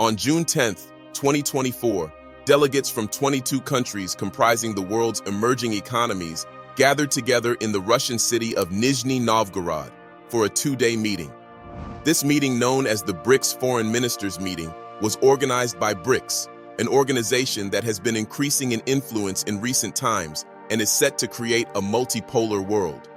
On June 10, 2024, delegates from 22 countries comprising the world's emerging economies gathered together in the Russian city of Nizhny Novgorod for a two-day meeting. This meeting, known as the BRICS Foreign Ministers Meeting, was organized by BRICS, an organization that has been increasing in influence in recent times and is set to create a multipolar world.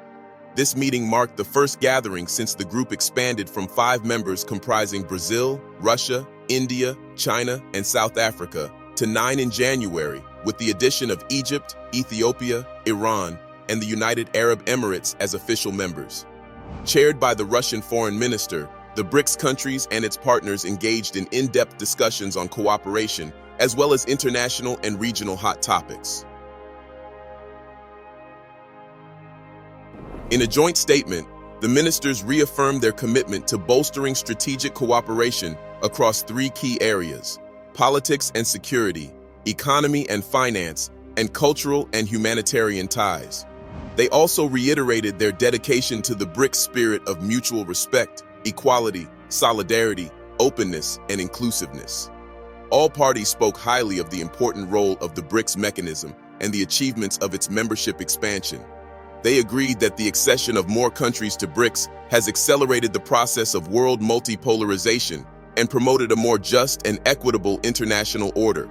This meeting marked the first gathering since the group expanded from 5 members comprising Brazil, Russia, India, China, and South Africa to 9 in January, with the addition of Egypt, Ethiopia, Iran, and the United Arab Emirates as official members. Chaired by the Russian foreign minister, the BRICS countries and its partners engaged in in-depth discussions on cooperation, as well as international and regional hot topics. In a joint statement, the ministers reaffirmed their commitment to bolstering strategic cooperation across 3 key areas: politics and security, economy and finance, and cultural and humanitarian ties. They also reiterated their dedication to the BRICS spirit of mutual respect, equality, solidarity, openness, and inclusiveness. All parties spoke highly of the important role of the BRICS mechanism and the achievements of its membership expansion. They agreed that the accession of more countries to BRICS has accelerated the process of world multipolarization and promoted a more just and equitable international order.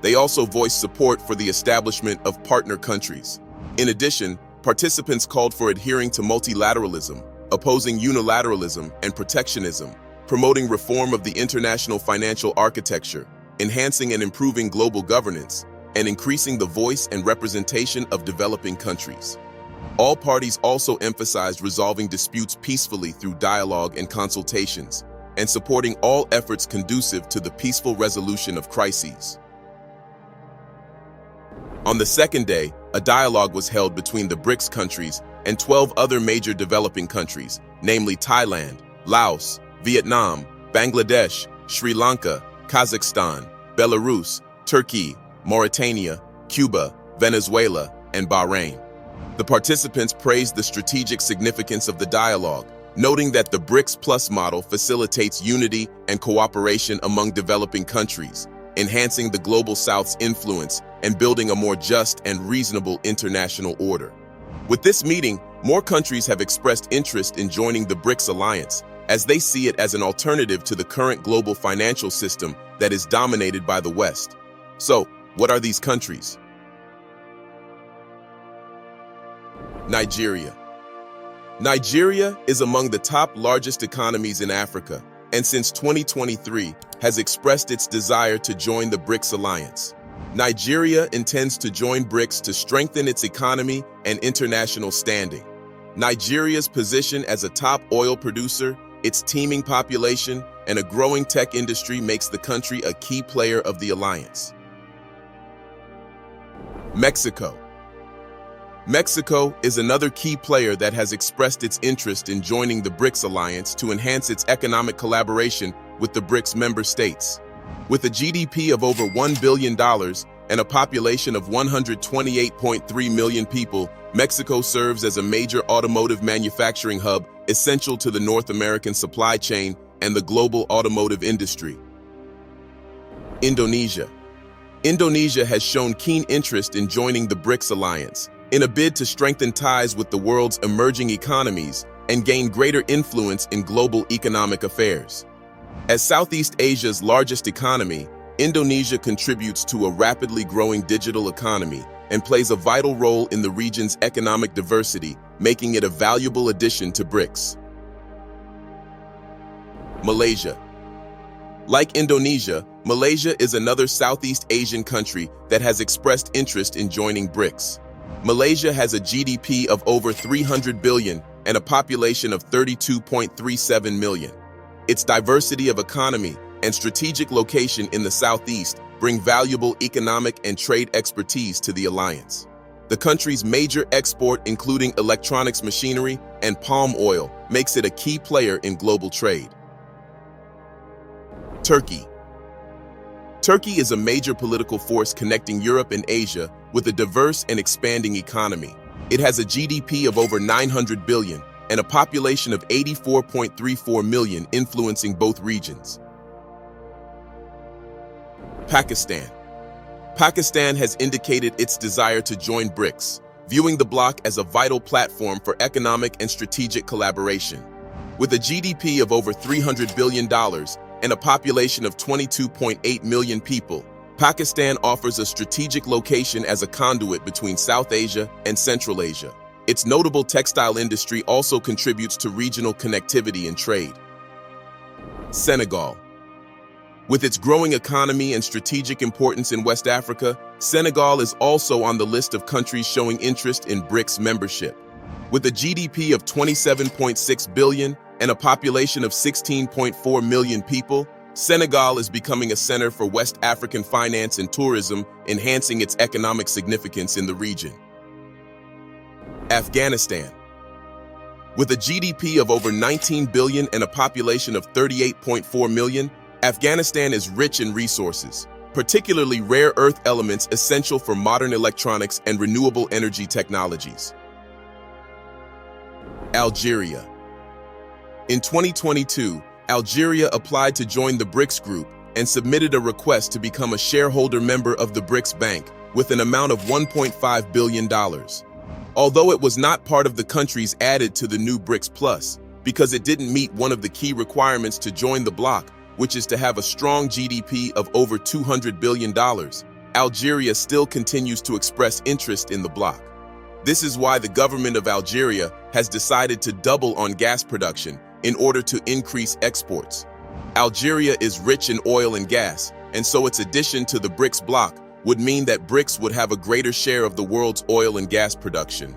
They also voiced support for the establishment of partner countries. In addition, participants called for adhering to multilateralism, opposing unilateralism and protectionism, promoting reform of the international financial architecture, enhancing and improving global governance, and increasing the voice and representation of developing countries. All parties also emphasized resolving disputes peacefully through dialogue and consultations, and supporting all efforts conducive to the peaceful resolution of crises. On the second day, a dialogue was held between the BRICS countries and 12 other major developing countries, namely Thailand, Laos, Vietnam, Bangladesh, Sri Lanka, Kazakhstan, Belarus, Turkey, Mauritania, Cuba, Venezuela, and Bahrain. The participants praised the strategic significance of the dialogue, noting that the BRICS Plus model facilitates unity and cooperation among developing countries, enhancing the Global South's influence and building a more just and reasonable international order. With this meeting, more countries have expressed interest in joining the BRICS alliance, as they see it as an alternative to the current global financial system that is dominated by the West. So, what are these countries? Nigeria. Nigeria is among the top largest economies in Africa, and since 2023 has expressed its desire to join the BRICS alliance. Nigeria intends to join BRICS to strengthen its economy and international standing. Nigeria's position as a top oil producer, its teeming population, and a growing tech industry makes the country a key player of the alliance. Mexico. Mexico is another key player that has expressed its interest in joining the BRICS alliance to enhance its economic collaboration with the BRICS member states. With a GDP of over $1 billion and a population of 128.3 million people, Mexico serves as a major automotive manufacturing hub essential to the North American supply chain and the global automotive industry. Indonesia. Indonesia has shown keen interest in joining the BRICS alliance in a bid to strengthen ties with the world's emerging economies and gain greater influence in global economic affairs. As Southeast Asia's largest economy, Indonesia contributes to a rapidly growing digital economy and plays a vital role in the region's economic diversity, making it a valuable addition to BRICS. Malaysia. Like Indonesia, Malaysia is another Southeast Asian country that has expressed interest in joining BRICS. Malaysia has a GDP of over 300 billion and a population of 32.37 million. Its diversity of economy and strategic location in the southeast bring valuable economic and trade expertise to the alliance. The country's major export, including electronics machinery and palm oil, makes it a key player in global trade. Turkey. Turkey is a major political force connecting Europe and Asia with a diverse and expanding economy. It has a GDP of over 900 billion and a population of 84.34 million, influencing both regions. Pakistan. Pakistan has indicated its desire to join BRICS, viewing the bloc as a vital platform for economic and strategic collaboration. With a GDP of over $300 billion and a population of 22.8 million people, Pakistan offers a strategic location as a conduit between South Asia and Central Asia. Its notable textile industry also contributes to regional connectivity and trade. Senegal. With its growing economy and strategic importance in West Africa, Senegal is also on the list of countries showing interest in BRICS membership. With a GDP of $27.6 billion and a population of 16.4 million people, Senegal is becoming a center for West African finance and tourism, enhancing its economic significance in the region. Afghanistan. With a GDP of over $19 billion and a population of 38.4 million, Afghanistan is rich in resources, particularly rare earth elements essential for modern electronics and renewable energy technologies. Algeria. In 2022, Algeria applied to join the BRICS group and submitted a request to become a shareholder member of the BRICS Bank with an amount of $1.5 billion. Although it was not part of the countries added to the new BRICS Plus, because it didn't meet one of the key requirements to join the bloc, which is to have a strong GDP of over $200 billion, Algeria still continues to express interest in the bloc. This is why the government of Algeria has decided to double on gas production in order to increase exports. Algeria is rich in oil and gas, and so its addition to the BRICS bloc would mean that BRICS would have a greater share of the world's oil and gas production.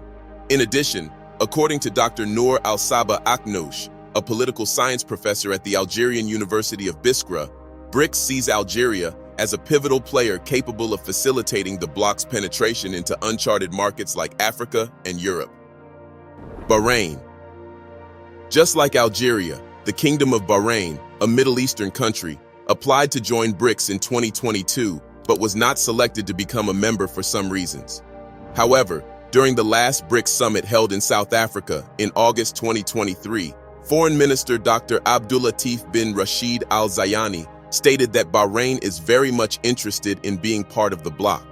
In addition, according to Dr. Noor Al-Saba Aknouch, a political science professor at the Algerian University of Biskra, BRICS sees Algeria as a pivotal player capable of facilitating the bloc's penetration into uncharted markets like Africa and Europe. Bahrain. Just like Algeria, the Kingdom of Bahrain, a Middle Eastern country, applied to join BRICS in 2022, but was not selected to become a member for some reasons. However, during the last BRICS summit held in South Africa in August 2023, Foreign Minister Dr. Abdulatif bin Rashid Al Zayani stated that Bahrain is very much interested in being part of the bloc.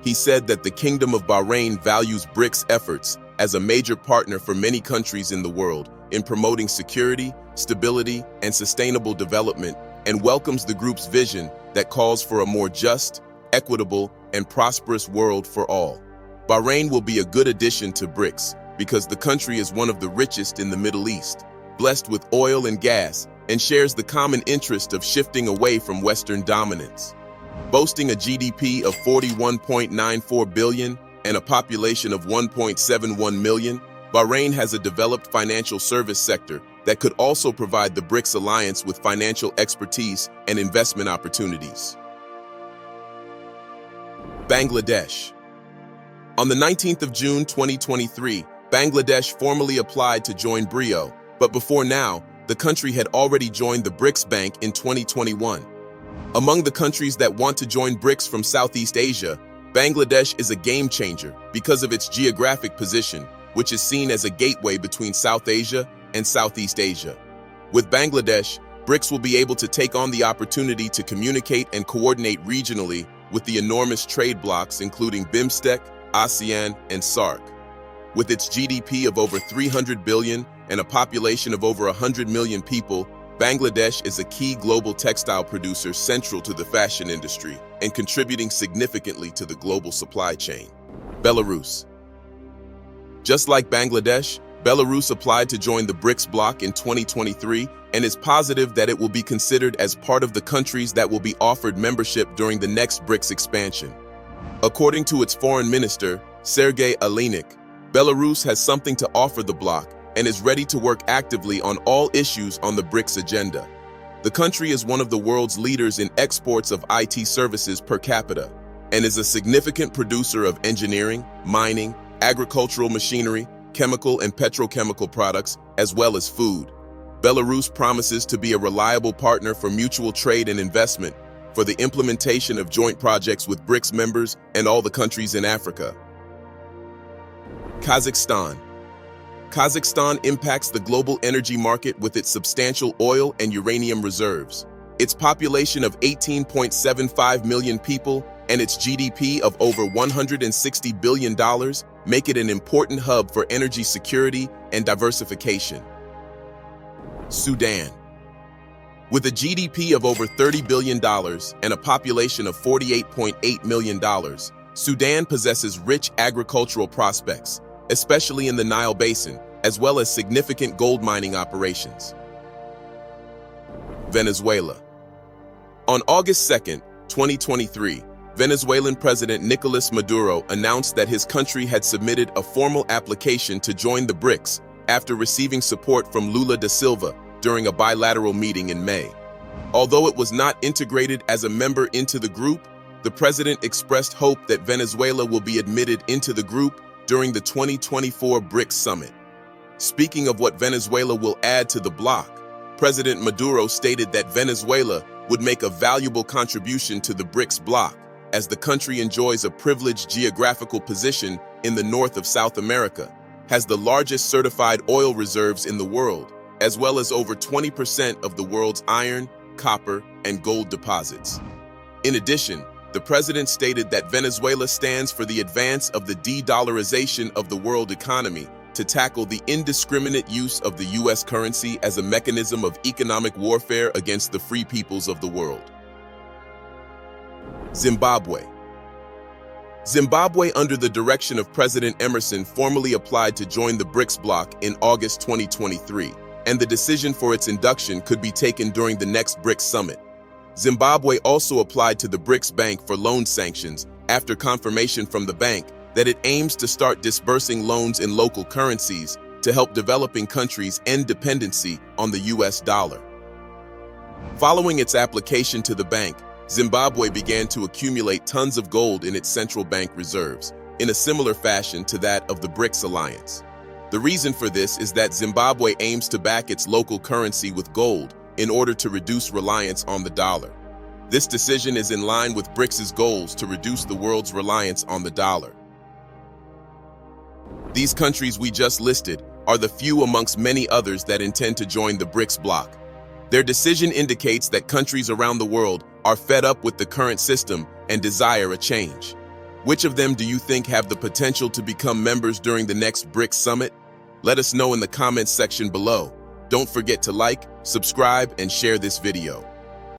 He said that the Kingdom of Bahrain values BRICS efforts as a major partner for many countries in the world in promoting security, stability, and sustainable development, and welcomes the group's vision that calls for a more just, equitable, and prosperous world for all. Bahrain will be a good addition to BRICS because the country is one of the richest in the Middle East, blessed with oil and gas, and shares the common interest of shifting away from Western dominance. Boasting a GDP of $41.94 billion and a population of 1.71 million, Bahrain has a developed financial service sector that could also provide the BRICS alliance with financial expertise and investment opportunities. Bangladesh. On the 19th of June 2023, Bangladesh formally applied to join BRIO, but before now, the country had already joined the BRICS Bank in 2021. Among the countries that want to join BRICS from Southeast Asia, Bangladesh is a game changer because of its geographic position, which is seen as a gateway between South Asia and Southeast Asia. With Bangladesh, BRICS will be able to take on the opportunity to communicate and coordinate regionally with the enormous trade blocs including BIMSTEC, ASEAN, and SAARC. With its GDP of over $300 billion and a population of over 100 million people, Bangladesh is a key global textile producer central to the fashion industry and contributing significantly to the global supply chain. Belarus. Just like Bangladesh, Belarus applied to join the BRICS bloc in 2023 and is positive that it will be considered as part of the countries that will be offered membership during the next BRICS expansion. According to its foreign minister, Sergei Aleynik, Belarus has something to offer the bloc and is ready to work actively on all issues on the BRICS agenda. The country is one of the world's leaders in exports of IT services per capita and is a significant producer of engineering, mining, agricultural machinery, chemical and petrochemical products, as well as food. Belarus promises to be a reliable partner for mutual trade and investment for the implementation of joint projects with BRICS members and all the countries in Africa. Kazakhstan. Kazakhstan impacts the global energy market with its substantial oil and uranium reserves. Its population of 18.75 million people and its GDP of over $160 billion make it an important hub for energy security and diversification. Sudan. With a GDP of over $30 billion and a population of 48.8 million, Sudan possesses rich agricultural prospects, especially in the Nile Basin, as well as significant gold mining operations. Venezuela. On August 2, 2023, Venezuelan President Nicolas Maduro announced that his country had submitted a formal application to join the BRICS after receiving support from Lula da Silva during a bilateral meeting in May. Although it was not integrated as a member into the group, the president expressed hope that Venezuela will be admitted into the group during the 2024 BRICS summit. Speaking of what Venezuela will add to the bloc, President Maduro stated that Venezuela would make a valuable contribution to the BRICS bloc, as the country enjoys a privileged geographical position in the north of South America, has the largest certified oil reserves in the world, as well as over 20% of the world's iron, copper, and gold deposits. In addition, the president stated that Venezuela stands for the advance of the de-dollarization of the world economy to tackle the indiscriminate use of the U.S. currency as a mechanism of economic warfare against the free peoples of the world. Zimbabwe. Zimbabwe, under the direction of President Emerson, formally applied to join the BRICS bloc in August 2023, and the decision for its induction could be taken during the next BRICS summit. Zimbabwe also applied to the BRICS Bank for loan sanctions after confirmation from the bank that it aims to start disbursing loans in local currencies to help developing countries end dependency on the US dollar. Following its application to the bank, Zimbabwe began to accumulate tons of gold in its central bank reserves, in a similar fashion to that of the BRICS alliance. The reason for this is that Zimbabwe aims to back its local currency with gold in order to reduce reliance on the dollar. This decision is in line with BRICS's goals to reduce the world's reliance on the dollar. These countries we just listed are the few amongst many others that intend to join the BRICS bloc. Their decision indicates that countries around the world are fed up with the current system and desire a change. Which of them do you think have the potential to become members during the next BRICS summit? Let us know in the comments section below. Don't forget to like, subscribe, and share this video.